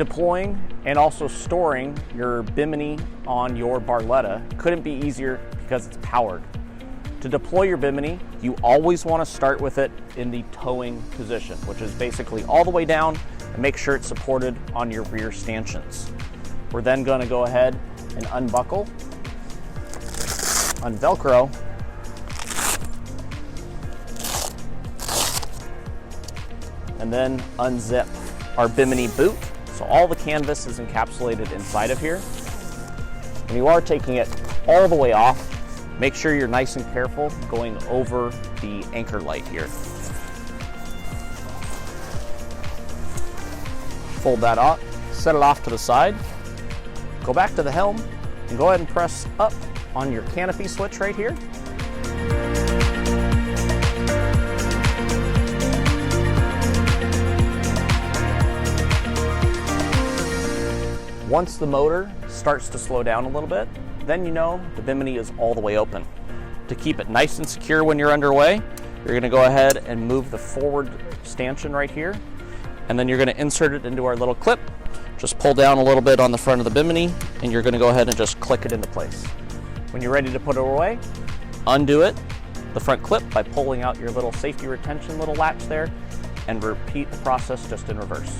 Deploying and also storing your Bimini on your Barletta couldn't be easier because it's powered. To deploy your Bimini, you always want to start with it in the towing position, which is basically all the way down, and make sure it's supported on your rear stanchions. We're then going to go ahead and unbuckle, unvelcro, and then unzip our Bimini boot. So all the canvas is encapsulated inside of here. When you are taking it all the way off, make sure you're nice and careful going over the anchor light here. Fold that off, set it off to the side, go back to the helm, and go ahead and press up on your canopy switch right here. Once the motor starts to slow down a little bit, then you know the Bimini is all the way open. To keep it nice and secure when you're underway, you're going to go ahead and move the forward stanchion right here, and then you're going to insert it into our little clip. Just pull down a little bit on the front of the Bimini, and you're going to go ahead and just click it into place. When you're ready to put it away, undo it, the front clip, by pulling out your little safety retention little latch there, and repeat the process just in reverse.